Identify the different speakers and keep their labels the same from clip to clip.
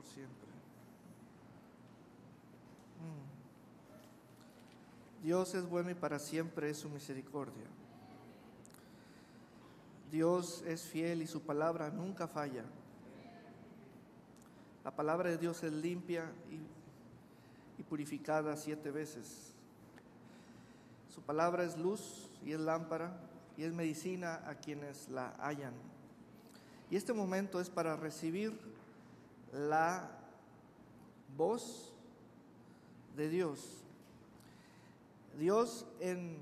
Speaker 1: por siempre. Dios es bueno y para siempre es su misericordia. Dios es fiel y su palabra nunca falla. La palabra de Dios es limpia y purificada 7 veces. Su palabra es luz y es lámpara y es medicina a quienes la hallan. Y este momento es para recibir la voz de Dios. Dios en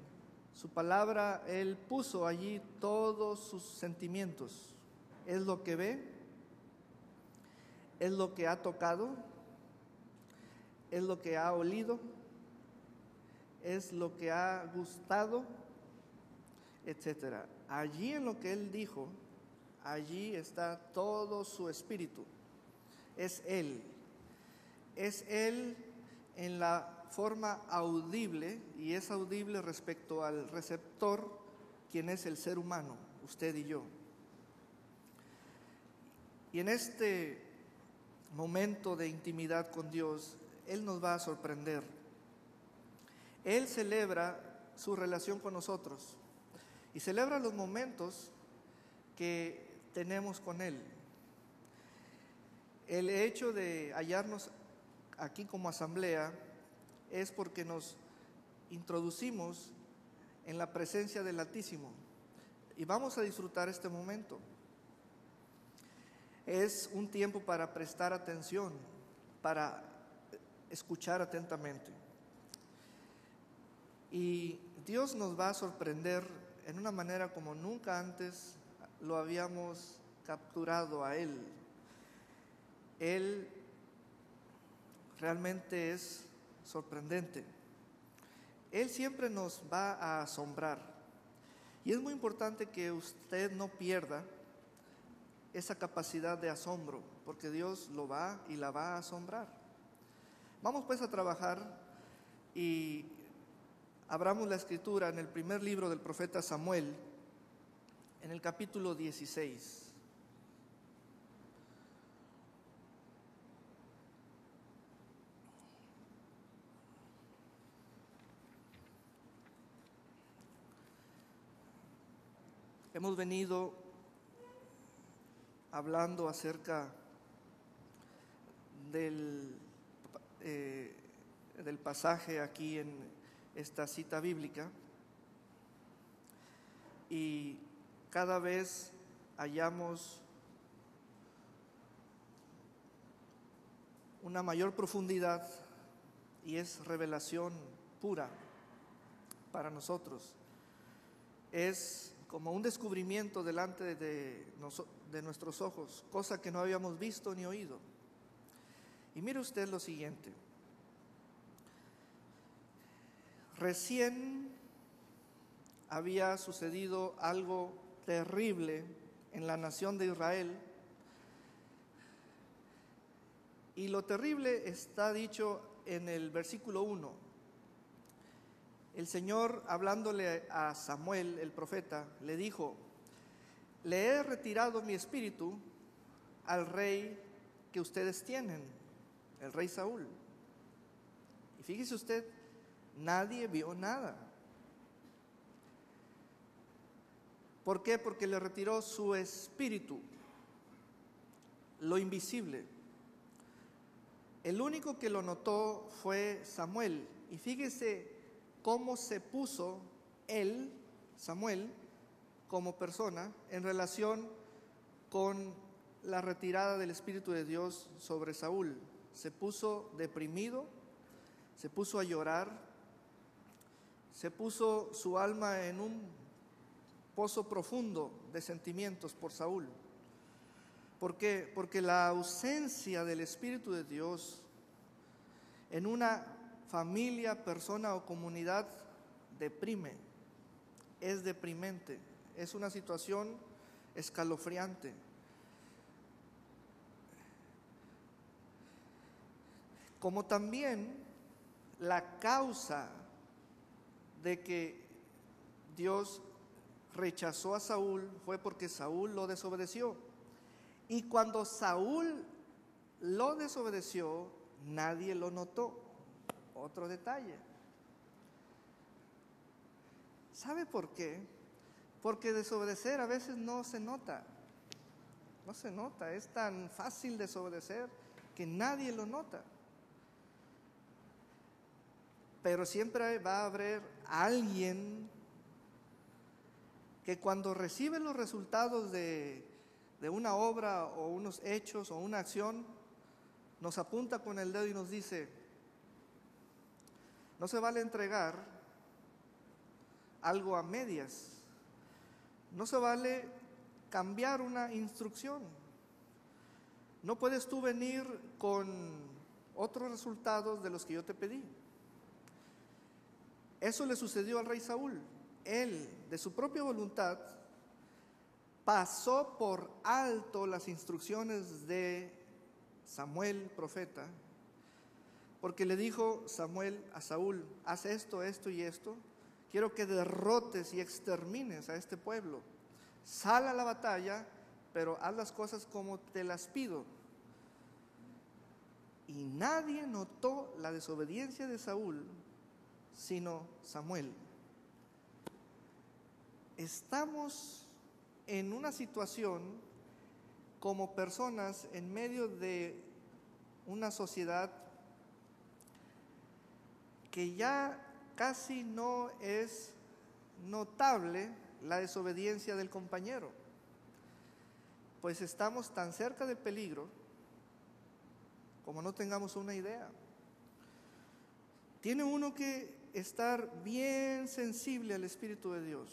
Speaker 1: su palabra, Él puso allí todos sus sentimientos. Es lo que ve, es lo que ha tocado, es lo que ha olido, es lo que ha gustado, etc. Allí en lo que Él dijo, allí está todo su espíritu. Es Él en la forma audible, y es audible respecto al receptor, quien es el ser humano, usted y yo. Y en este momento de intimidad con Dios, Él nos va a sorprender. Él celebra su relación con nosotros y celebra los momentos que tenemos con Él. El hecho de hallarnos aquí como asamblea es porque nos introducimos en la presencia del Altísimo y vamos a disfrutar este momento. Es un tiempo para prestar atención, para escuchar atentamente. Y Dios nos va a sorprender en una manera como nunca antes lo habíamos capturado a Él. Él realmente es sorprendente. Él siempre nos va a asombrar. Y es muy importante que usted no pierda esa capacidad de asombro, porque Dios lo va y la va a asombrar. Vamos pues a trabajar y abramos la escritura en el primer libro del profeta Samuel, en el capítulo 16. Hemos venido hablando acerca del pasaje aquí en esta cita bíblica, y cada vez hallamos una mayor profundidad y es revelación pura para nosotros. Es como un descubrimiento delante de nuestros ojos, cosa que no habíamos visto ni oído. Y mire usted lo siguiente. Recién había sucedido algo terrible en la nación de Israel, y lo terrible está dicho en el versículo 1. El Señor, hablándole a Samuel, el profeta, le dijo: le he retirado mi espíritu al rey que ustedes tienen, el rey Saúl. Y fíjese usted, nadie vio nada. ¿Por qué? Porque le retiró su espíritu, lo invisible. El único que lo notó fue Samuel. Y fíjese cómo se puso él, Samuel, como persona en relación con la retirada del Espíritu de Dios sobre Saúl. Se puso deprimido, se puso a llorar, se puso su alma en un pozo profundo de sentimientos por Saúl. ¿Por qué? Porque la ausencia del Espíritu de Dios en una familia, persona o comunidad deprime, es deprimente, es una situación escalofriante. Como también la causa de que Dios rechazó a Saúl fue porque Saúl lo desobedeció. Y cuando Saúl lo desobedeció, nadie lo notó. Otro detalle. ¿Sabe por qué? Porque desobedecer a veces no se nota. No se nota, es tan fácil desobedecer que nadie lo nota. Pero siempre va a haber alguien que cuando recibe los resultados de una obra o unos hechos o una acción, nos apunta con el dedo y nos dice: no se vale entregar algo a medias, no se vale cambiar una instrucción, no puedes tú venir con otros resultados de los que yo te pedí. Eso le sucedió al rey Saúl. Él, de su propia voluntad, pasó por alto las instrucciones de Samuel, profeta, porque le dijo Samuel a Saúl: haz esto, esto y esto, quiero que derrotes y extermines a este pueblo, sal a la batalla, pero haz las cosas como te las pido. Y nadie notó la desobediencia de Saúl sino Samuel. Estamos en una situación como personas en medio de una sociedad que ya casi no es notable la desobediencia del compañero, pues estamos tan cerca del peligro como no tengamos una idea. Tiene uno que estar bien sensible al Espíritu de Dios,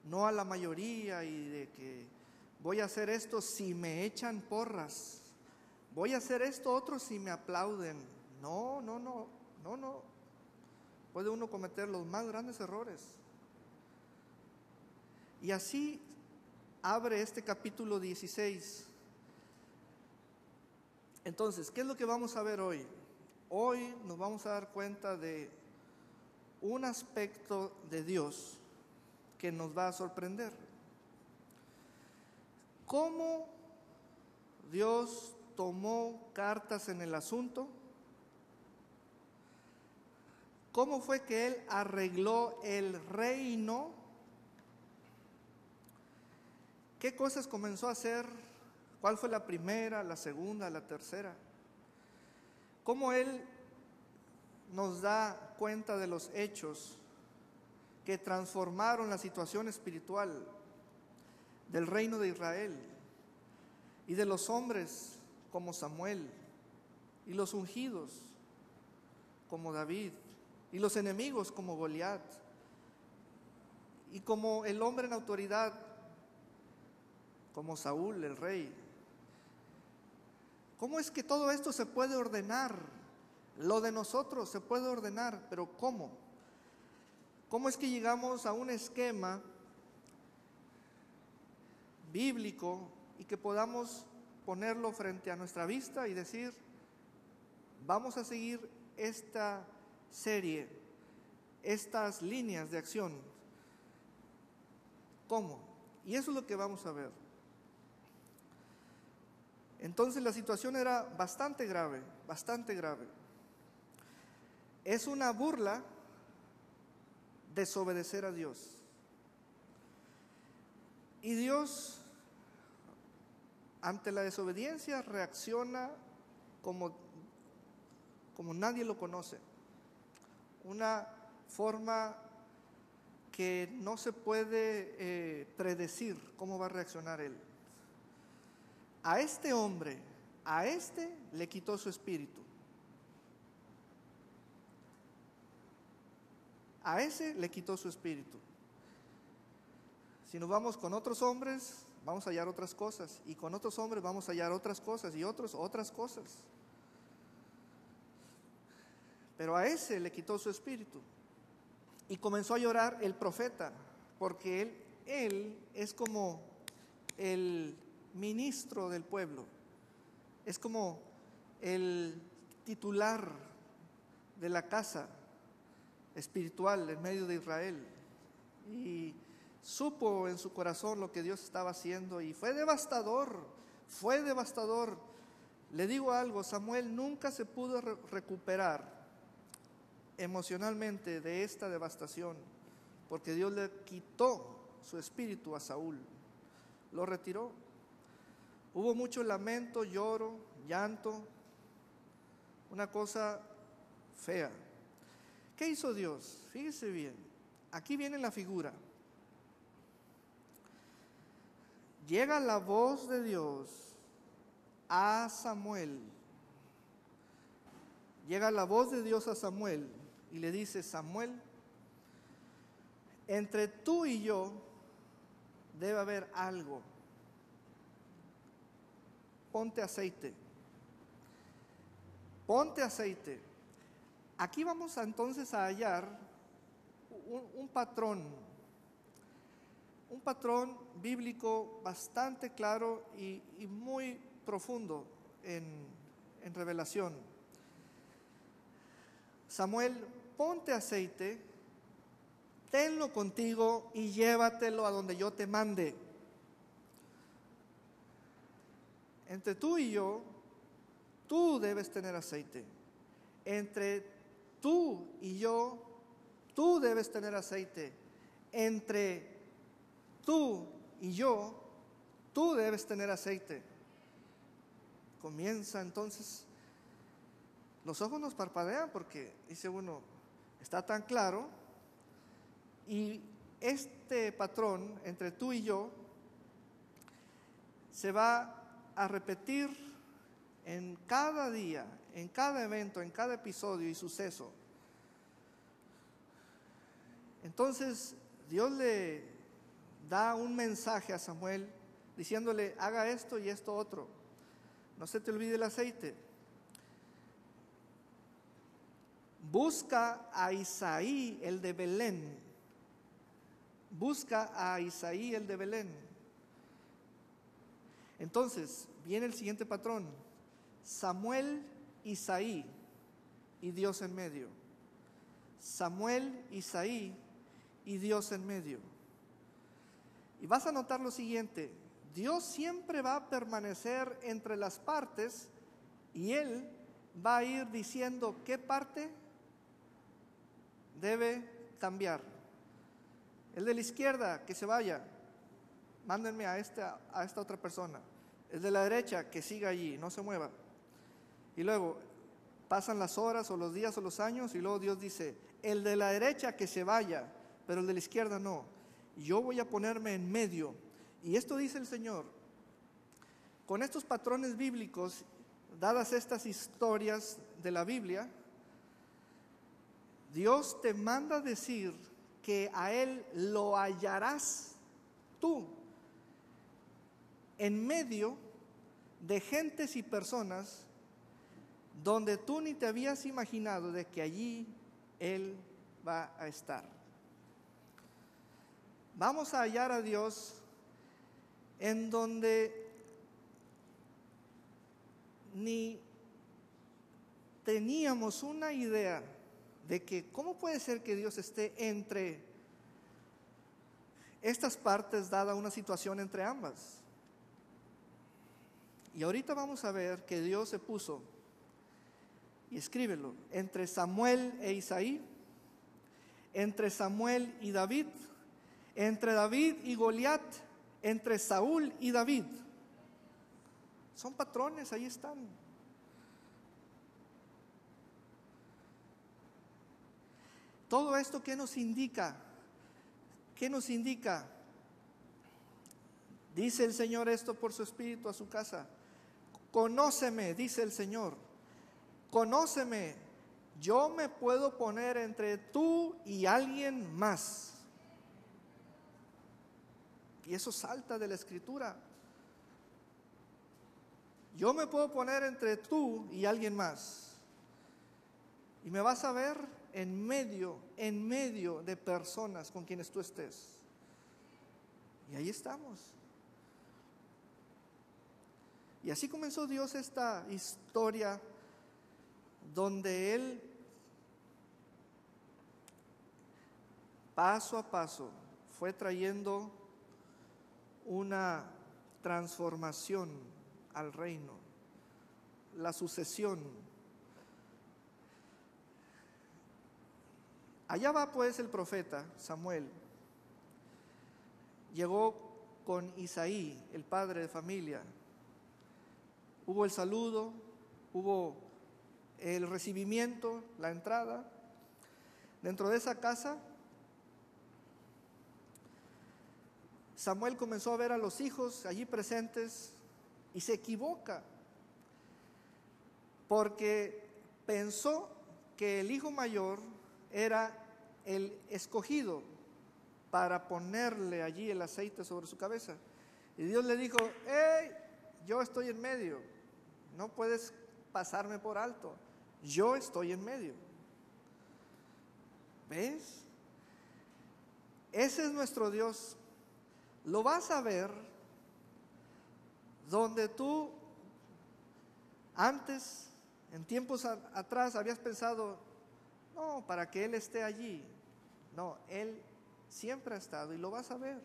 Speaker 1: no a la mayoría y de que voy a hacer esto si me echan porras, voy a hacer esto otro si me aplauden. No. Puede uno cometer los más grandes errores. Y así abre este capítulo 16. Entonces, ¿qué es lo que vamos a ver hoy? Hoy nos vamos a dar cuenta de un aspecto de Dios que nos va a sorprender. ¿Cómo Dios tomó cartas en el asunto? ¿Cómo fue que Él arregló el reino? ¿Qué cosas comenzó a hacer? ¿Cuál fue la primera, la segunda, la tercera? ¿Cómo Él nos da cuenta de los hechos que transformaron la situación espiritual del reino de Israel y de los hombres como Samuel y los ungidos como David y los enemigos como Goliat y como el hombre en autoridad como Saúl, el rey? ¿Cómo es que todo esto se puede ordenar? Lo de nosotros se puede ordenar, pero ¿cómo? ¿Cómo es que llegamos a un esquema bíblico y que podamos ponerlo frente a nuestra vista y decir: vamos a seguir esta serie, estas líneas de acción? ¿Cómo? Y eso es lo que vamos a ver. Entonces la situación era bastante grave, bastante grave. Es una burla desobedecer a Dios. Y Dios, ante la desobediencia, reacciona como nadie lo conoce. Una forma que no se puede predecir cómo va a reaccionar Él. A este hombre, a este le quitó su espíritu. A ese le quitó su espíritu. Si nos vamos con otros hombres, vamos a hallar otras cosas. Y con otros hombres vamos a hallar otras cosas y otras cosas. Pero a ese le quitó su espíritu. Y comenzó a llorar el profeta, porque él es como el ministro del pueblo, es como el titular de la casa espiritual en medio de Israel. Y supo en su corazón lo que Dios estaba haciendo y fue devastador, fue devastador. Le digo algo, Samuel nunca se pudo recuperar emocionalmente de esta devastación, porque Dios le quitó su espíritu a Saúl, lo retiró. Hubo mucho lamento, lloro, llanto, una cosa fea. ¿Qué hizo Dios? Fíjese bien, aquí viene la figura. Llega la voz de Dios a Samuel. Llega la voz de Dios a Samuel y le dice: Samuel, entre tú y yo debe haber algo. Ponte aceite. Ponte aceite. Aquí vamos entonces a hallar un patrón bíblico bastante claro y muy profundo en revelación. Samuel, ponte aceite, tenlo contigo y llévatelo a donde yo te mande. Entre tú y yo, tú debes tener aceite. Entre tú y yo, tú debes tener aceite. Entre tú y yo, tú debes tener aceite. Comienza entonces, los ojos nos parpadean porque dice uno, está tan claro, y este patrón entre tú y yo se va a repetir en cada día, en cada evento, en cada episodio y suceso. Entonces Dios le da un mensaje a Samuel diciéndole: haga esto y esto otro, no se te olvide el aceite. Busca a Isaí el de Belén. Busca a Isaí el de Belén. Entonces viene el siguiente patrón: Samuel, Isaí y Dios en medio. Samuel, Isaí y Dios en medio. Y vas a notar lo siguiente: Dios siempre va a permanecer entre las partes y Él va a ir diciendo qué parte debe cambiar. El de la izquierda, que se vaya, mándenme a esta otra persona. El de la derecha, que siga allí, no se mueva. Y luego pasan las horas o los días o los años y luego Dios dice: el de la derecha que se vaya, pero el de la izquierda no. Yo voy a ponerme en medio. Y esto dice el Señor. Con estos patrones bíblicos, dadas estas historias de la Biblia, Dios te manda decir que a Él lo hallarás tú en medio de gentes y personas donde tú ni te habías imaginado de que allí Él va a estar. Vamos a hallar a Dios en donde ni teníamos una idea de que cómo puede ser que Dios esté entre estas partes, dada una situación entre ambas. Y ahorita vamos a ver que Dios se puso, y escríbelo, entre Samuel e Isaí, entre Samuel y David, entre David y Goliat, entre Saúl y David. Son patrones, ahí están. Todo esto, ¿qué nos indica? ¿Qué nos indica? Dice el Señor esto por su Espíritu a su casa. Conóceme, dice el Señor. Conóceme. Yo me puedo poner entre tú y alguien más. Y eso salta de la Escritura. Yo me puedo poner entre tú y alguien más. Y me vas a ver en medio de personas con quienes tú estés. Y ahí estamos. Y así comenzó Dios esta historia donde Él, paso a paso, fue trayendo una transformación al reino, la sucesión. Allá va pues el profeta Samuel. Llegó con Isaí, el padre de familia. Hubo el saludo, hubo el recibimiento, la entrada. Dentro de esa casa, Samuel comenzó a ver a los hijos allí presentes y se equivoca, porque pensó que el hijo mayor era el escogido para ponerle allí el aceite sobre su cabeza. Y Dios le dijo: ¡hey! Yo estoy en medio, no puedes pasarme por alto, yo estoy en medio. ¿Ves? Ese es nuestro Dios. Lo vas a ver donde tú antes, en tiempos atrás, habías pensado: no, para que Él esté allí. No, Él siempre ha estado y lo vas a ver.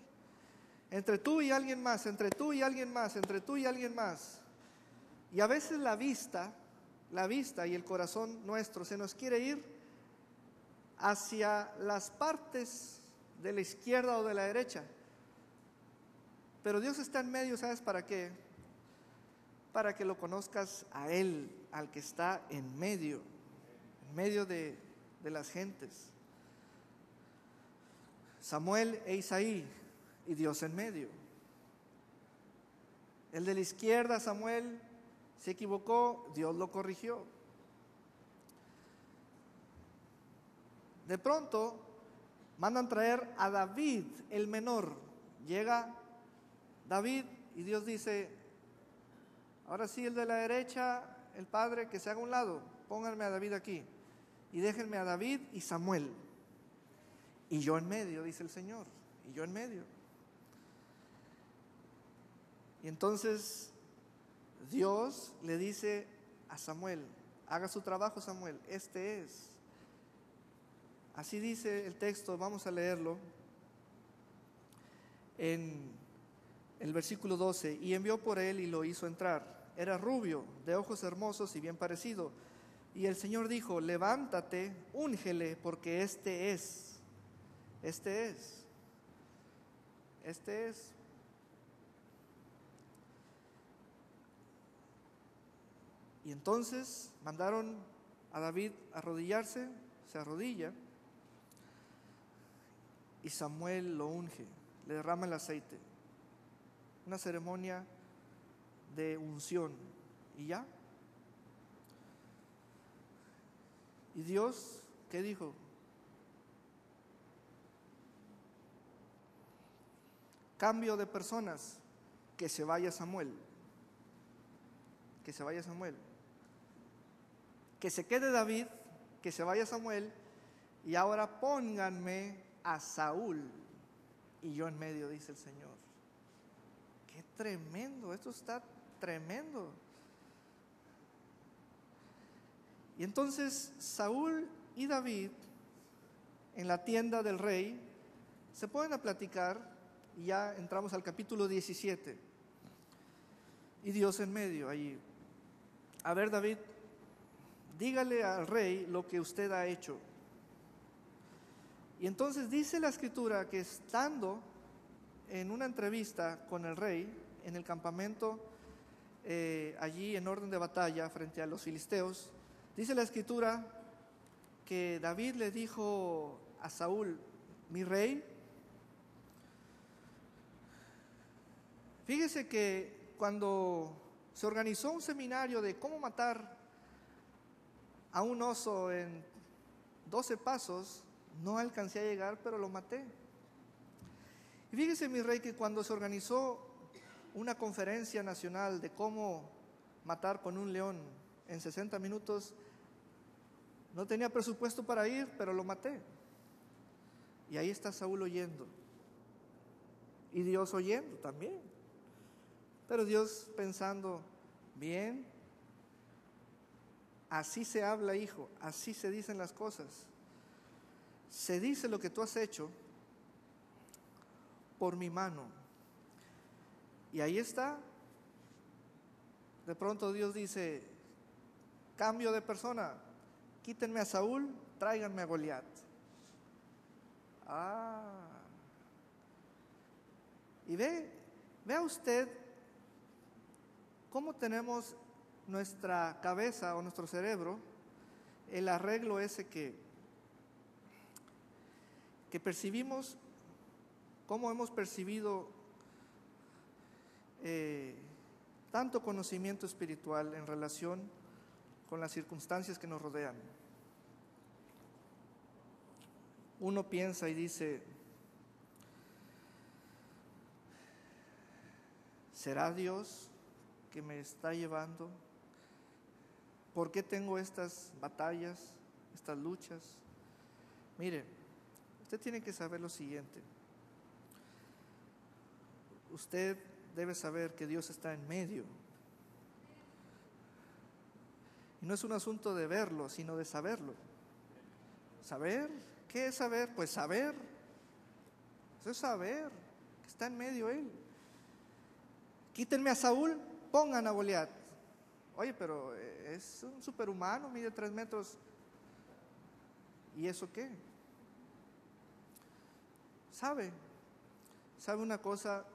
Speaker 1: Entre tú y alguien más, entre tú y alguien más, entre tú y alguien más. Y a veces la vista y el corazón nuestro se nos quiere ir hacia las partes de la izquierda o de la derecha. Pero Dios está en medio, ¿sabes para qué? Para que lo conozcas a Él, al que está en medio de las gentes. Samuel e Isaí y Dios en medio. El de la izquierda, Samuel, se equivocó, Dios lo corrigió. De pronto mandan traer a David, el menor. Llega David y Dios dice: ahora sí, el de la derecha, el padre, que se haga a un lado, pónganme a David aquí y déjenme a David y Samuel. Y yo en medio, dice el Señor, y yo en medio. Y entonces Dios le dice a Samuel: haga su trabajo, Samuel, este es. Así dice el texto, vamos a leerlo en el versículo 12. Y envió por él y lo hizo entrar. Era rubio, de ojos hermosos y bien parecido. Y el Señor dijo: levántate, úngele, porque este es. Y entonces mandaron a David a arrodillarse, se arrodilla, y Samuel lo unge, le derrama el aceite. Una ceremonia de unción, y ya. ¿Y Dios qué dijo? Cambio de personas, que se vaya Samuel. Que se vaya Samuel. Que se quede David, que se vaya Samuel, y ahora pónganme a Saúl y yo en medio, dice el Señor. Qué tremendo, esto está tremendo. Y entonces Saúl y David en la tienda del rey se ponen a platicar. Y ya entramos al capítulo 17. Y Dios en medio allí. A ver, David, dígale al rey lo que usted ha hecho. Y entonces dice la escritura que estando en una entrevista con el rey en el campamento allí en orden de batalla frente a los filisteos, dice la escritura que David le dijo a Saúl: mi rey. Fíjese que cuando se organizó un seminario de cómo matar a un oso en 12 pasos, no alcancé a llegar, pero lo maté. Y fíjese, mi rey, que cuando se organizó una conferencia nacional de cómo matar con un león en 60 minutos, no tenía presupuesto para ir, pero lo maté. Y ahí está Saúl oyendo. Y Dios oyendo también. Pero Dios pensando: bien, así se habla, hijo, así se dicen las cosas. Se dice lo que tú has hecho, por mi mano. Y ahí está. De pronto Dios dice, cambio de persona, quítenme a Saúl, tráiganme a Goliat. Y vea usted cómo tenemos nuestra cabeza o nuestro cerebro, el arreglo ese que percibimos, cómo hemos percibido tanto conocimiento espiritual en relación con las circunstancias que nos rodean. Uno piensa y dice, ¿será Dios que me está llevando? ¿Por qué tengo estas batallas, estas luchas? Mire, usted tiene que saber lo siguiente. Usted debe saber que Dios está en medio. Y no es un asunto de verlo, sino de saberlo. ¿Saber? ¿Qué es saber? Pues saber. Eso es saber que está en medio Él. Quítenme a Saúl, pongan a Goliat. Oye, pero es un superhumano, mide 3 metros. ¿Y eso qué? ¿Sabe una cosa?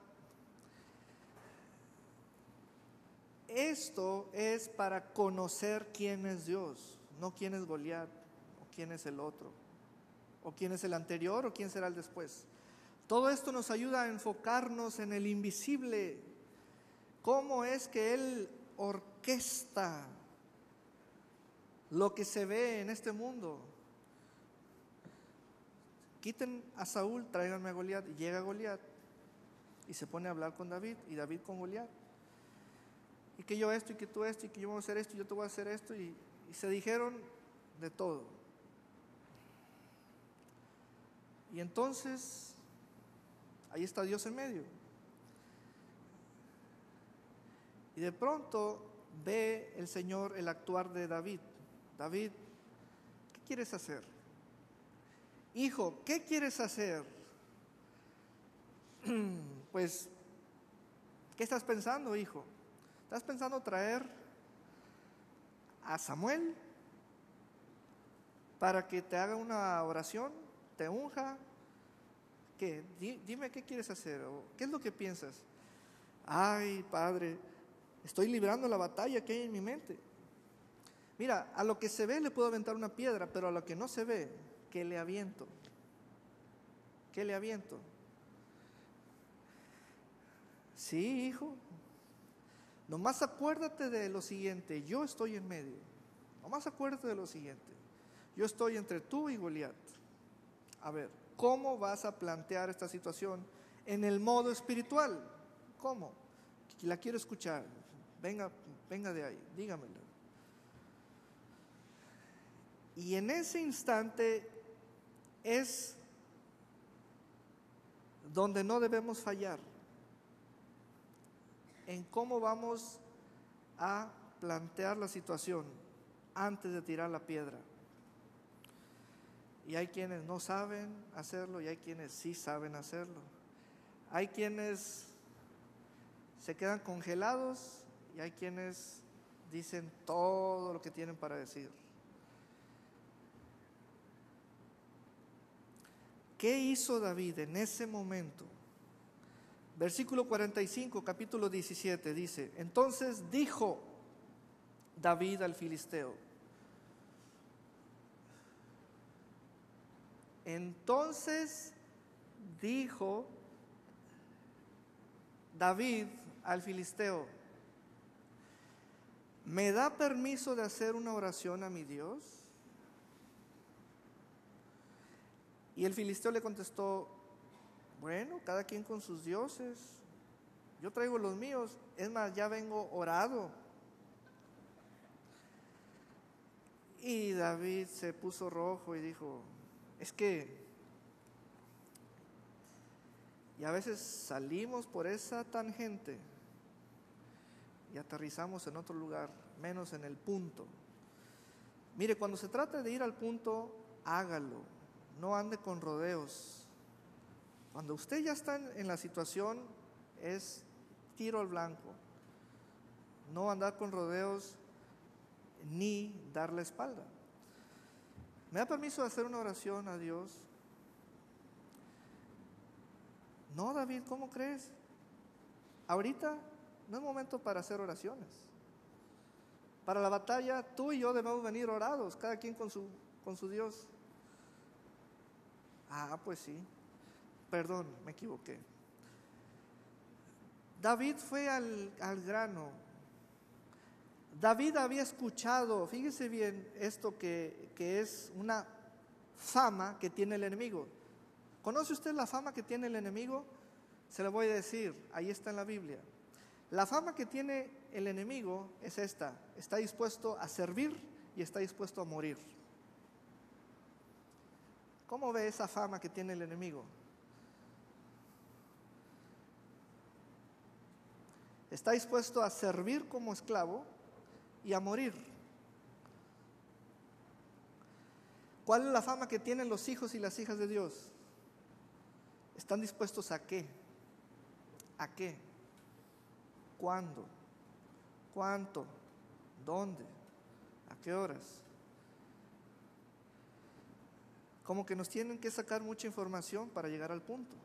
Speaker 1: Esto es para conocer quién es Dios, no quién es Goliat, o quién es el otro, o quién es el anterior, o quién será el después. Todo esto nos ayuda a enfocarnos en el invisible. ¿Cómo es que Él orquesta lo que se ve en este mundo? Quiten a Saúl, tráiganme a Goliat. Y llega Goliat y se pone a hablar con David, y David con Goliat. Y que yo esto, y que tú esto, y que yo voy a hacer esto, y yo te voy a hacer esto. Y se dijeron de todo. Y entonces, ahí está Dios en medio. Y de pronto ve el Señor el actuar de David. David, ¿qué quieres hacer? Hijo, ¿qué quieres hacer? Pues, ¿qué estás pensando, hijo? ¿Estás pensando traer a Samuel para que te haga una oración, te unja? ¿Qué? Dime qué quieres hacer, o qué es lo que piensas. Ay, padre, estoy librando la batalla que hay en mi mente. Mira, a lo que se ve le puedo aventar una piedra, pero a lo que no se ve, ¿qué le aviento? ¿Qué le aviento? Sí, hijo. Nomás acuérdate de lo siguiente, yo estoy en medio. Nomás acuérdate de lo siguiente, yo estoy entre tú y Goliat. A ver, ¿cómo vas a plantear esta situación en el modo espiritual? ¿Cómo? La quiero escuchar. Venga de ahí, dígamelo. Y en ese instante es donde no debemos fallar, en cómo vamos a plantear la situación antes de tirar la piedra. Y hay quienes no saben hacerlo y hay quienes sí saben hacerlo. Hay quienes se quedan congelados y hay quienes dicen todo lo que tienen para decir. ¿Qué hizo David en ese momento? Versículo 45, capítulo 17, dice: entonces dijo David al filisteo. Entonces dijo David al filisteo: ¿me da permiso de hacer una oración a mi Dios? Y el filisteo le contestó: bueno, cada quien con sus dioses, yo traigo los míos, es más, ya vengo orado. Y David se puso rojo y dijo: es que, y a veces salimos por esa tangente y aterrizamos en otro lugar, menos en el punto. Mire, cuando se trata de ir al punto, hágalo, no ande con rodeos. Cuando usted ya está en la situación, es tiro al blanco. No andar con rodeos ni dar la espalda. ¿Me da permiso de hacer una oración a Dios? No, David, ¿cómo crees? Ahorita no es momento para hacer oraciones. Para la batalla, tú y yo debemos venir orados, cada quien con su Dios. Ah, pues sí. Perdón, me equivoqué. David fue al grano. David había escuchado, fíjese bien esto que es una fama que tiene el enemigo. ¿Conoce usted la fama que tiene el enemigo? Se la voy a decir, ahí está en la Biblia. La fama que tiene el enemigo es esta: está dispuesto a servir y está dispuesto a morir. ¿Cómo ve esa fama que tiene el enemigo? Está dispuesto a servir como esclavo y a morir. ¿Cuál es la fama que tienen los hijos y las hijas de Dios? ¿Están dispuestos a qué? ¿A qué? ¿Cuándo? ¿Cuánto? ¿Dónde? ¿A qué horas? Como que nos tienen que sacar mucha información para llegar al punto.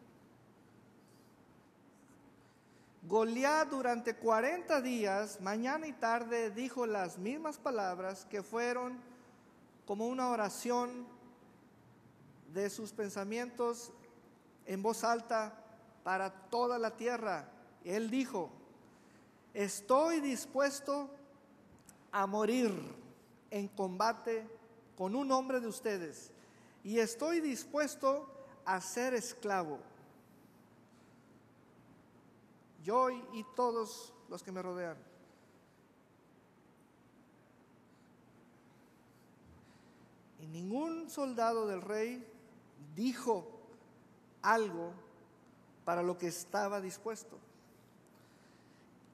Speaker 1: Goliat durante 40 días, mañana y tarde, dijo las mismas palabras que fueron como una oración de sus pensamientos en voz alta para toda la tierra. Él dijo: estoy dispuesto a morir en combate con un hombre de ustedes y estoy dispuesto a ser esclavo. Yo y todos los que me rodean. Y ningún soldado del rey dijo algo para lo que estaba dispuesto.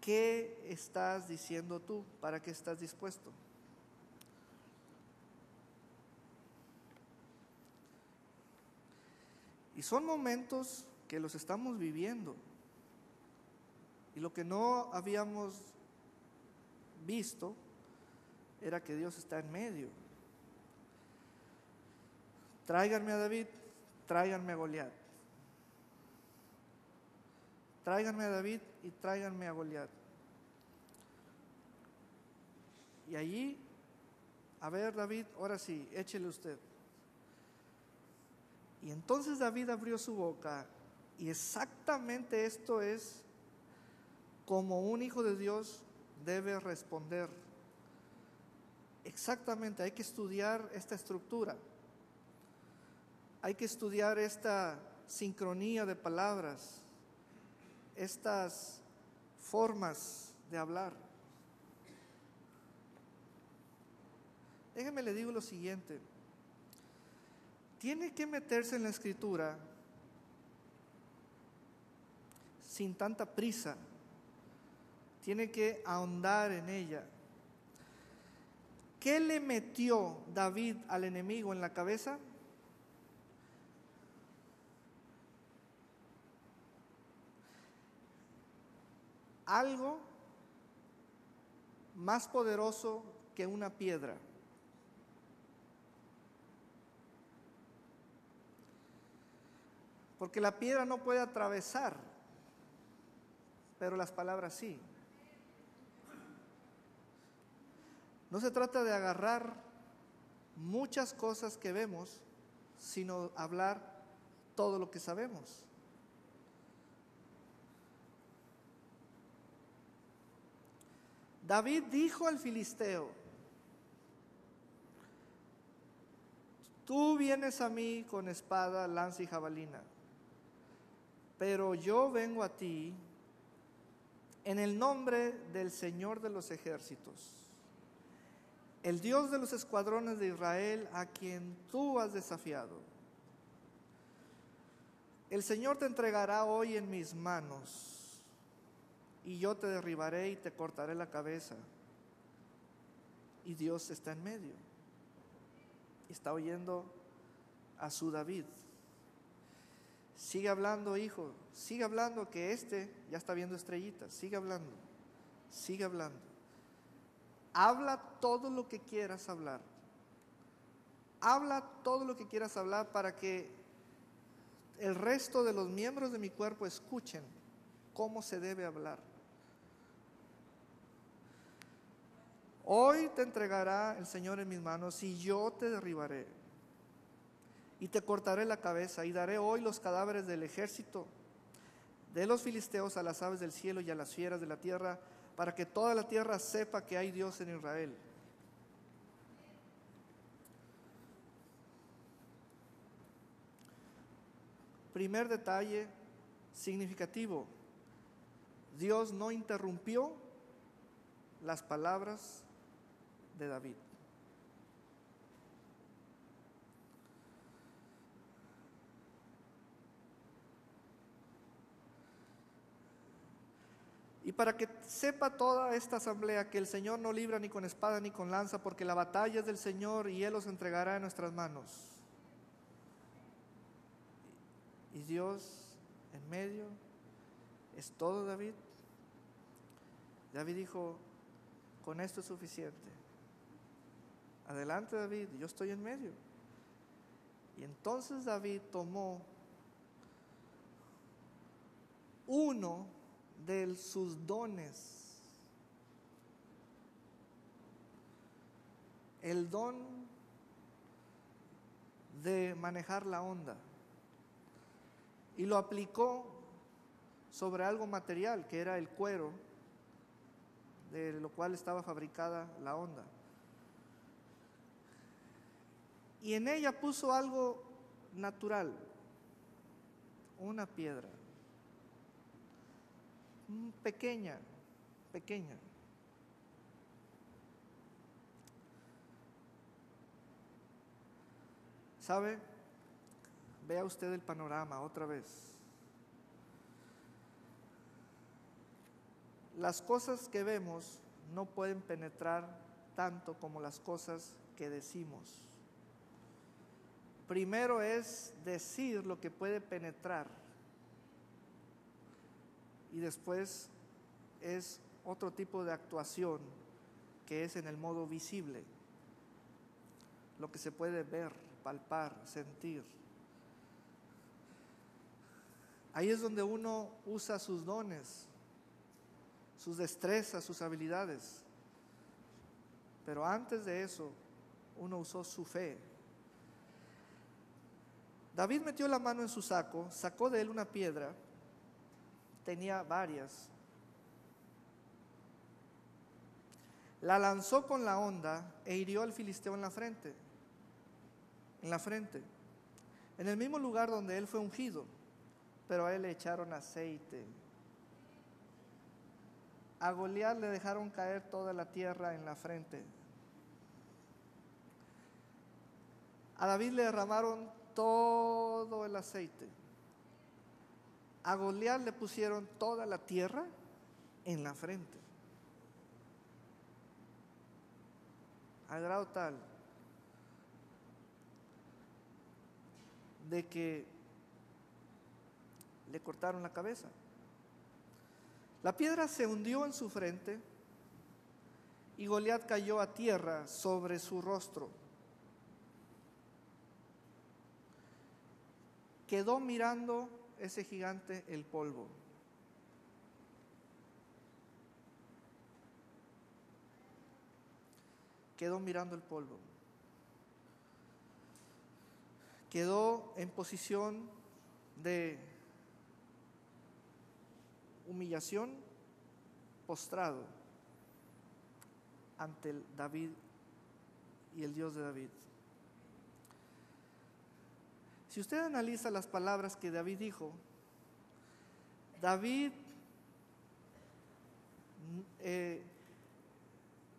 Speaker 1: ¿Qué estás diciendo tú? ¿Para qué estás dispuesto? Y son momentos que los estamos viviendo. Y lo que no habíamos visto era que Dios está en medio. Tráiganme a David, tráiganme a Goliat. Tráiganme a David y tráiganme a Goliat. Y allí, a ver, David, ahora sí, échele usted. Y entonces David abrió su boca, y exactamente esto es como un hijo de Dios debe responder. Exactamente, hay que estudiar esta estructura. Hay que estudiar esta sincronía de palabras, estas formas de hablar. Déjeme le digo lo siguiente: tiene que meterse en la escritura sin tanta prisa, tiene que ahondar en ella. ¿Qué le metió David al enemigo en la cabeza? Algo más poderoso que una piedra. Porque la piedra no puede atravesar, pero las palabras sí. No se trata de agarrar muchas cosas que vemos, sino hablar todo lo que sabemos. David dijo al filisteo: tú vienes a mí con espada, lanza y jabalina, pero yo vengo a ti en el nombre del Señor de los ejércitos, el Dios de los escuadrones de Israel, a quien tú has desafiado. El Señor te entregará hoy en mis manos, y yo te derribaré y te cortaré la cabeza. Y Dios está en medio. Está oyendo a su David. Sigue hablando, hijo, sigue hablando, que ya está viendo estrellitas, sigue hablando, sigue hablando. Habla todo lo que quieras hablar. Habla todo lo que quieras hablar para que el resto de los miembros de mi cuerpo escuchen cómo se debe hablar. Hoy te entregará el Señor en mis manos y yo te derribaré y te cortaré la cabeza y daré hoy los cadáveres del ejército de los filisteos a las aves del cielo y a las fieras de la tierra, para que toda la tierra sepa que hay Dios en Israel. Primer detalle significativo: Dios no interrumpió las palabras de David. Y para que sepa toda esta asamblea que el Señor no libra ni con espada ni con lanza, porque la batalla es del Señor y Él los entregará en nuestras manos. Y Dios en medio, es todo David. David dijo: con esto es suficiente. Adelante, David, yo estoy en medio. Y entonces David tomó uno de sus dones, el don de manejar la onda, y lo aplicó sobre algo material, que era el cuero de lo cual estaba fabricada la onda. Y en ella puso algo natural, una piedra, pequeña. ¿Sabe? Vea usted el panorama otra vez. Las cosas que vemos no pueden penetrar tanto como las cosas que decimos. Primero es decir lo que puede penetrar, y después es otro tipo de actuación, que es en el modo visible, lo que se puede ver, palpar, sentir. Ahí es donde uno usa sus dones, sus destrezas, sus habilidades. Pero antes de eso, uno usó su fe. David metió la mano en su saco, sacó de él una piedra, tenía varias, la lanzó con la honda e hirió al filisteo en la frente, en el mismo lugar donde él fue ungido, pero a él le echaron aceite. A Goliat le dejaron caer toda la tierra en la frente. A David le derramaron todo el aceite. A Goliat le pusieron toda la tierra en la frente. Al grado tal de que le cortaron la cabeza. La piedra se hundió en su frente y Goliat cayó a tierra sobre su rostro. Quedó mirando ese gigante el polvo. Quedó mirando el polvo. Quedó en posición de humillación, postrado ante el David y el Dios de David. Si usted analiza las palabras que David dijo, David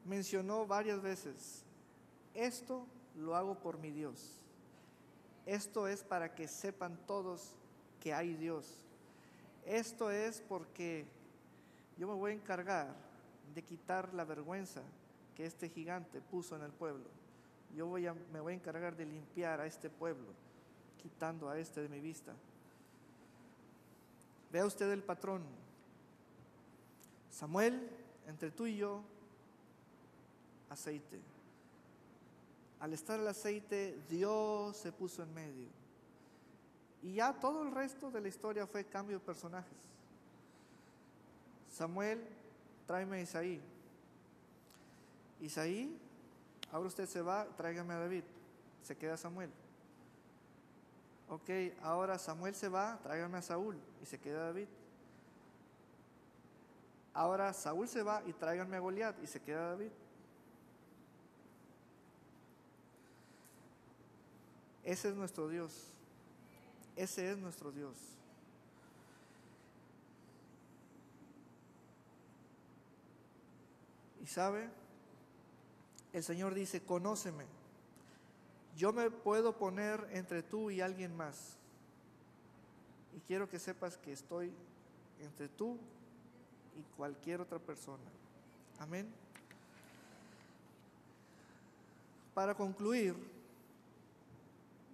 Speaker 1: mencionó varias veces: esto lo hago por mi Dios. Esto es para que sepan todos que hay Dios. Esto es porque yo me voy a encargar de quitar la vergüenza que este gigante puso en el pueblo. Me voy a encargar de limpiar a este pueblo, quitando a este de mi vista. Vea usted el patrón. Samuel, entre tú y yo, aceite. Al estar el aceite, Dios se puso en medio. Y ya todo el resto de la historia fue cambio de personajes. Samuel, tráeme a Isaí. Isaí, ahora usted se va, tráigame a David. Se queda Samuel. Ok, ahora Samuel se va, tráigame a Saúl. Y se queda David. Ahora Saúl se va y tráiganme a Goliat. Y se queda David. Ese es nuestro Dios. Ese es nuestro Dios. Y sabe, el Señor dice, conóceme. Yo me puedo poner entre tú y alguien más. Y quiero que sepas que estoy entre tú y cualquier otra persona. Amén. Para concluir,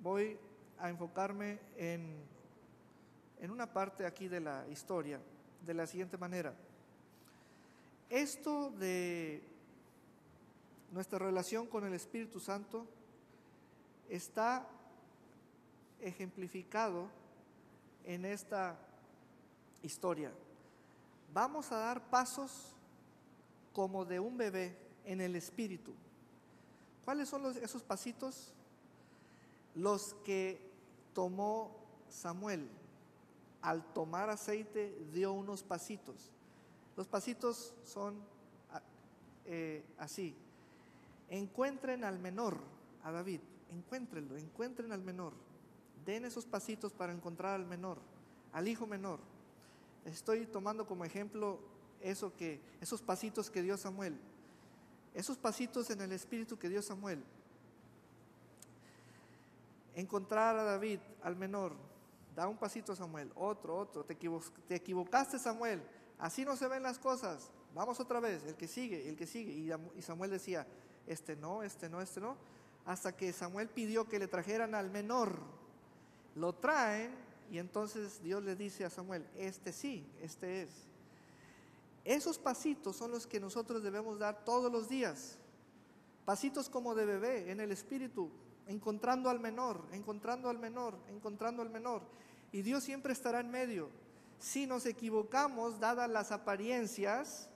Speaker 1: voy a enfocarme en una parte aquí de la historia, de la siguiente manera. Esto de nuestra relación con el Espíritu Santo está ejemplificado en esta historia. Vamos a dar pasos como de un bebé en el Espíritu. ¿Cuáles son esos pasitos? Los que tomó Samuel. Al tomar aceite dio unos pasitos. Los pasitos son así. Encuentren al menor, a David. Encuéntrenlo, encuentren al menor. Den esos pasitos para encontrar al menor, al hijo menor. Estoy tomando como ejemplo esos pasitos que dio Samuel. Esos pasitos en el Espíritu que dio Samuel. Encontrar a David, al menor. Da un pasito, Samuel, otro. Te equivocaste, Samuel. Así no se ven las cosas. Vamos otra vez, el que sigue. Y Samuel decía, este no. Hasta que Samuel pidió que le trajeran al menor. Lo traen y entonces Dios le dice a Samuel, este sí, este es. Esos pasitos son los que nosotros debemos dar todos los días. Pasitos como de bebé en el Espíritu, encontrando al menor. Y Dios siempre estará en medio. Si nos equivocamos, dadas las apariencias,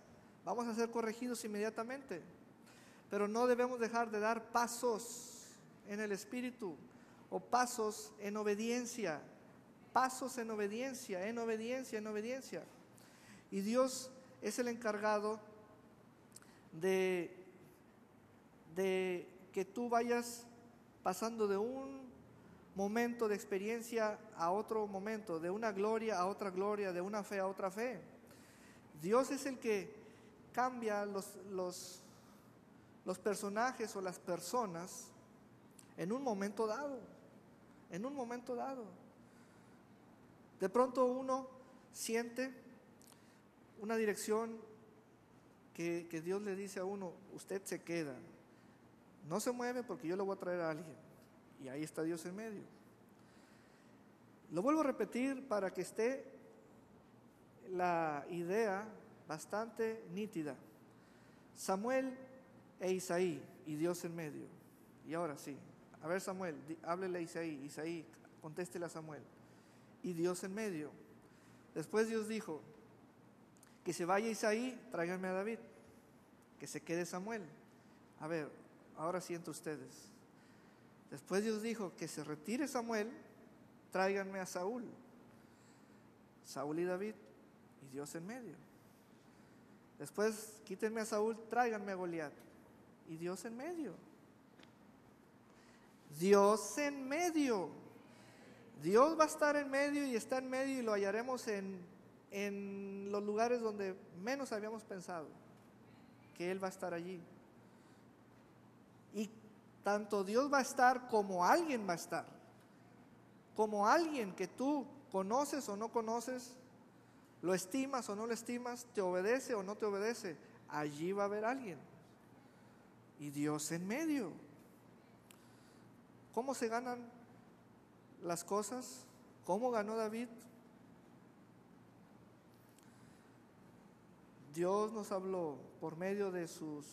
Speaker 1: vamos a ser corregidos inmediatamente. Pero no debemos dejar de dar pasos en el Espíritu o pasos en obediencia. Pasos en obediencia. Y Dios es el encargado de que tú vayas pasando de un momento de experiencia a otro momento, de una gloria a otra gloria, de una fe a otra fe. Dios es el que cambia los personajes o las personas en un momento dado. De pronto uno siente una dirección que Dios le dice a uno, usted se queda, no se mueve porque yo le voy a traer a alguien. Y ahí está Dios en medio. Lo vuelvo a repetir para que esté la idea bastante nítida. Samuel e Isaí y Dios en medio. Y ahora sí, a ver Samuel, háblele a Isaí, contéstele a Samuel. Y Dios en medio. Después Dios dijo, que se vaya Isaí, tráiganme a David. Que se quede Samuel. A ver, ahora sí entre ustedes. Después Dios dijo, que se retire Samuel, tráiganme a Saúl. Saúl y David, y Dios en medio. Después, quítenme a Saúl, tráiganme a Goliat, y Dios en medio. Dios en medio. Dios va a estar en medio y está en medio y lo hallaremos en los lugares donde menos habíamos pensado que Él va a estar allí. Y tanto Dios va a estar como alguien va a estar. Como alguien que tú conoces o no conoces, lo estimas o no lo estimas, te obedece o no te obedece, allí va a haber alguien. Y Dios en medio. ¿Cómo se ganan las cosas? ¿Cómo ganó David? Dios nos habló por medio de sus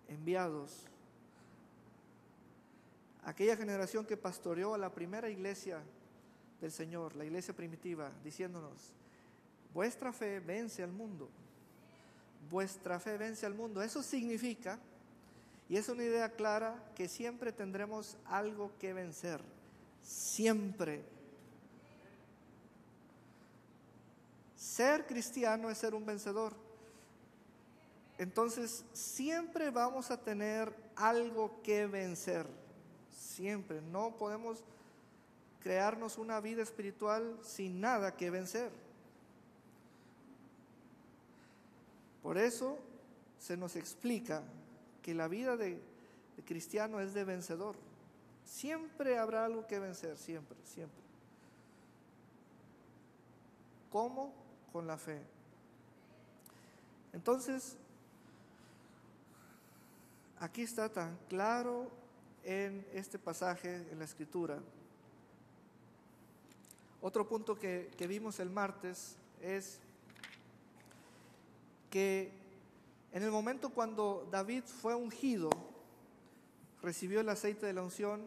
Speaker 1: enviados. Aquella generación que pastoreó a la primera iglesia del Señor, la iglesia primitiva, diciéndonos: vuestra fe vence al mundo. Vuestra fe vence al mundo. Eso significa, y es una idea clara, que siempre tendremos algo que vencer. Siempre. Ser cristiano es ser un vencedor. Entonces, siempre vamos a tener algo que vencer. Siempre. No podemos crearnos una vida espiritual sin nada que vencer. Por eso se nos explica que la vida de cristiano es de vencedor. Siempre habrá algo que vencer, siempre, siempre. ¿Cómo? Con la fe. Entonces, aquí está tan claro en este pasaje, en la Escritura. Otro punto que vimos el martes es que en el momento cuando David fue ungido, recibió el aceite de la unción,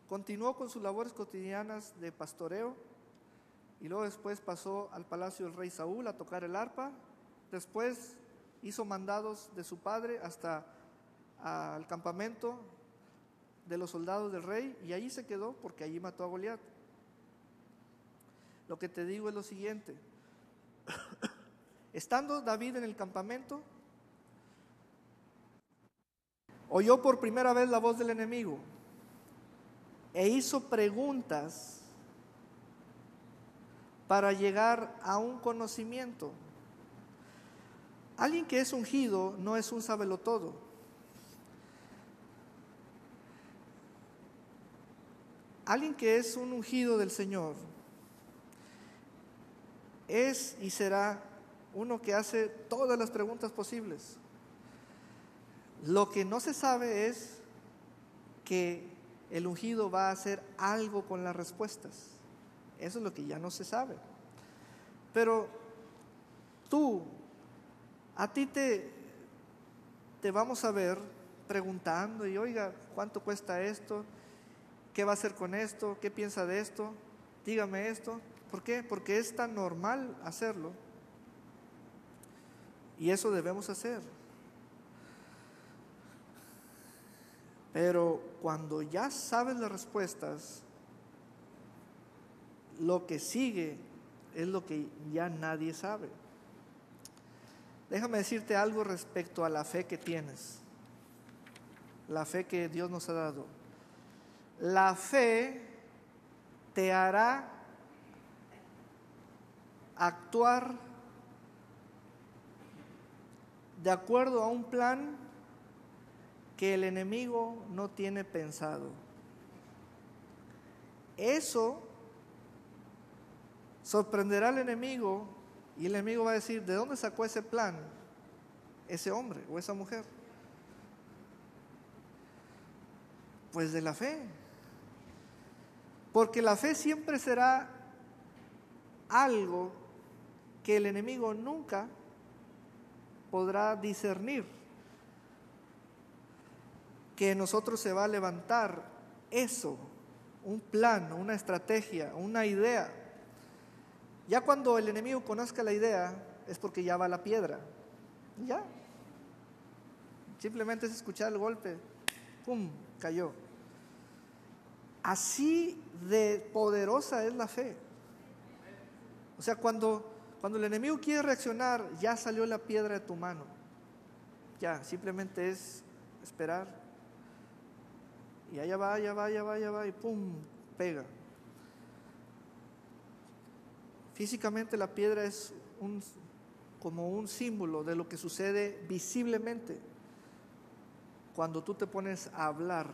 Speaker 1: continuó con sus labores cotidianas de pastoreo y luego después pasó al palacio del rey Saúl a tocar el arpa. Después hizo mandados de su padre hasta al campamento de los soldados del rey y allí se quedó porque allí mató a Goliat. Lo que te digo es lo siguiente: estando David en el campamento, oyó por primera vez la voz del enemigo e hizo preguntas para llegar a un conocimiento. Alguien que es ungido no es un sabelotodo. Alguien que es un ungido del Señor es y será uno que hace todas las preguntas posibles. Lo que no se sabe es que el ungido va a hacer algo con las respuestas. Eso es lo que ya no se sabe. Pero a ti te vamos a ver preguntando y: oiga, ¿cuánto cuesta esto? ¿Qué va a hacer con esto? ¿Qué piensa de esto? Dígame esto. ¿Por qué? Porque es tan normal hacerlo. Y eso debemos hacer. Pero cuando ya sabes las respuestas, lo que sigue es lo que ya nadie sabe. Déjame decirte algo respecto a la fe que tienes, la fe que Dios nos ha dado. La fe te hará actuar de acuerdo a un plan que el enemigo no tiene pensado. Eso sorprenderá al enemigo y el enemigo va a decir: ¿de dónde sacó ese plan ese hombre o esa mujer? Pues de la fe. Porque la fe siempre será algo que el enemigo nunca podrá discernir. Que en nosotros se va a levantar eso, un plan, una estrategia, una idea. Ya cuando el enemigo conozca la idea, es porque ya va la piedra. Ya. Simplemente es escuchar el golpe. ¡Pum! Cayó. Así de poderosa es la fe. O sea, cuando el enemigo quiere reaccionar, ya salió la piedra de tu mano. Ya, simplemente es esperar. Y allá va, y ¡pum! Pega. Físicamente la piedra es como un símbolo de lo que sucede visiblemente cuando tú te pones a hablar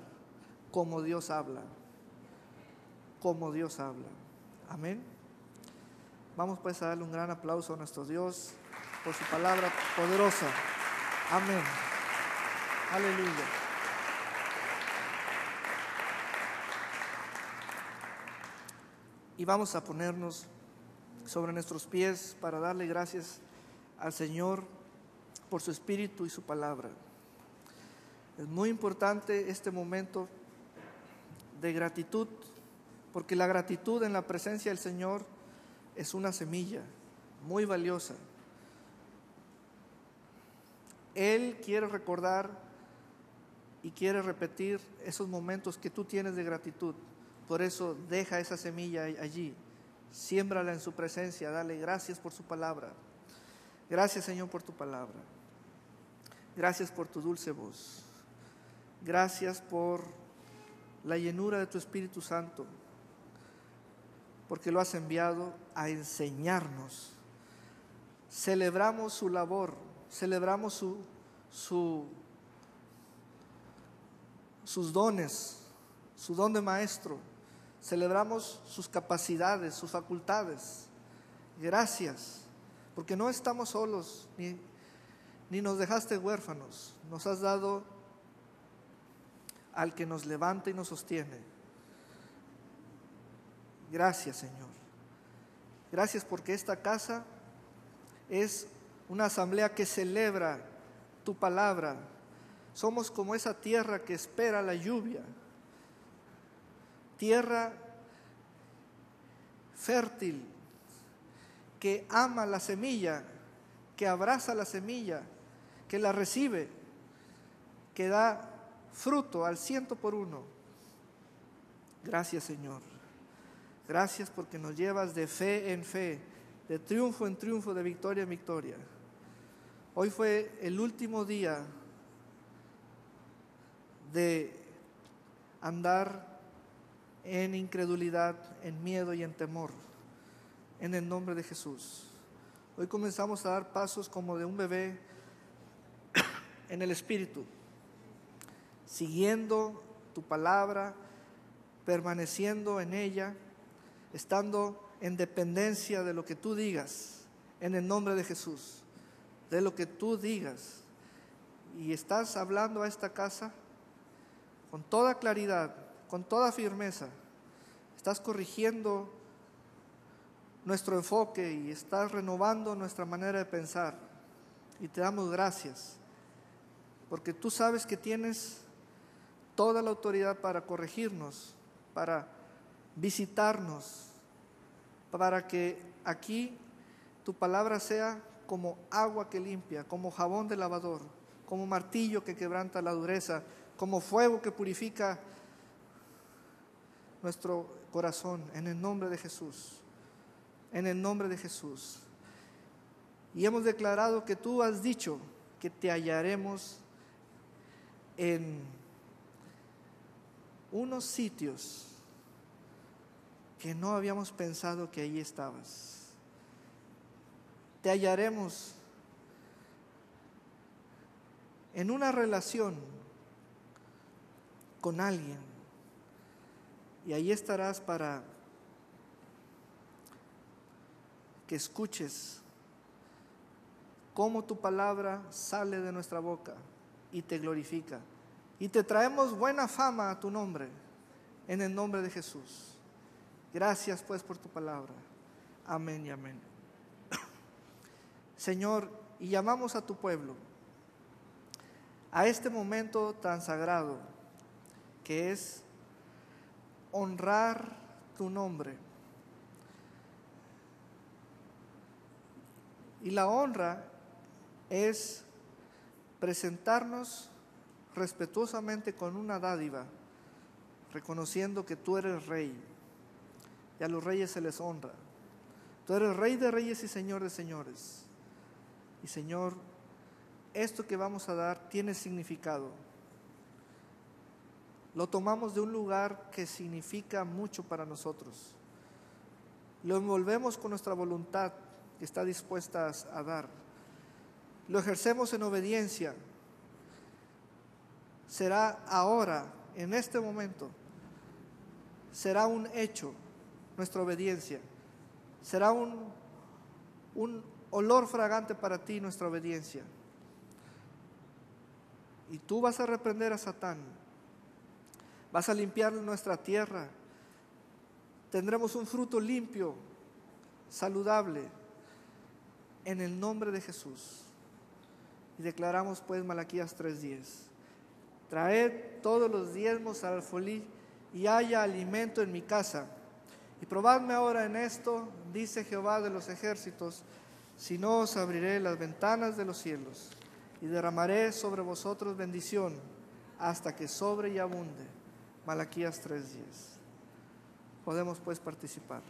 Speaker 1: como Dios habla. Como Dios habla. Amén. Vamos pues a darle un gran aplauso a nuestro Dios por su palabra poderosa. Amén. Aleluya. Y vamos a ponernos sobre nuestros pies para darle gracias al Señor por su Espíritu y su palabra. Es muy importante este momento de gratitud, porque la gratitud en la presencia del Señor es una semilla muy valiosa. Él quiere recordar y quiere repetir esos momentos que tú tienes de gratitud. Por eso deja esa semilla allí, siémbrala en su presencia, dale gracias por su palabra. Gracias, Señor, por tu palabra. Gracias por tu dulce voz. Gracias por la llenura de tu Espíritu Santo, porque lo has enviado a enseñarnos. Celebramos su labor, celebramos sus dones, su don de maestro, celebramos sus capacidades, sus facultades. Gracias, porque no estamos solos, ni nos dejaste huérfanos, nos has dado al que nos levanta y nos sostiene. Gracias, Señor. Gracias porque esta casa es una asamblea que celebra tu palabra. Somos como esa tierra que espera la lluvia, tierra fértil, que ama la semilla, que abraza la semilla, que la recibe, que da fruto al 100%. Gracias, Señor. Gracias porque nos llevas de fe en fe, de triunfo en triunfo, de victoria en victoria. Hoy fue el último día de andar en incredulidad, en miedo y en temor, en el nombre de Jesús. Hoy comenzamos a dar pasos como de un bebé en el Espíritu, siguiendo tu palabra, permaneciendo en ella, estando en dependencia de lo que tú digas, en el nombre de Jesús, de lo que tú digas. Y estás hablando a esta casa con toda claridad, con toda firmeza. Estás corrigiendo nuestro enfoque y estás renovando nuestra manera de pensar. Y te damos gracias, porque tú sabes que tienes toda la autoridad para corregirnos, para visitarnos, para que aquí tu palabra sea como agua que limpia, como jabón de lavador, como martillo que quebranta la dureza, como fuego que purifica nuestro corazón, en el nombre de Jesús, en el nombre de Jesús. Y hemos declarado que tú has dicho que te hallaremos en unos sitios que no habíamos pensado que allí estabas. Te hallaremos en una relación con alguien, y ahí estarás para que escuches cómo tu palabra sale de nuestra boca y te glorifica. Y te traemos buena fama a tu nombre, en el nombre de Jesús. Gracias pues por tu palabra. Amén y amén. Señor, y llamamos a tu pueblo a este momento tan sagrado que es honrar tu nombre. Y la honra es presentarnos respetuosamente con una dádiva, reconociendo que tú eres rey, y a los reyes se les honra. Tú eres Rey de reyes y Señor de señores. Y Señor, esto que vamos a dar tiene significado. Lo tomamos de un lugar que significa mucho para nosotros. Lo envolvemos con nuestra voluntad que está dispuesta a dar. Lo ejercemos en obediencia. Será ahora, en este momento, será un hecho nuestra obediencia. Será un olor fragante para ti nuestra obediencia. Y tú vas a reprender a Satán. Vas a limpiar nuestra tierra. Tendremos un fruto limpio. saludable, en el nombre de Jesús. Y declaramos pues Malaquías 3:10. Traed todos los diezmos al alfolí y haya alimento en mi casa. Y probadme ahora en esto, dice Jehová de los ejércitos, si no os abriré las ventanas de los cielos y derramaré sobre vosotros bendición hasta que sobre y abunde. Malaquías 3:10. Podemos pues participar.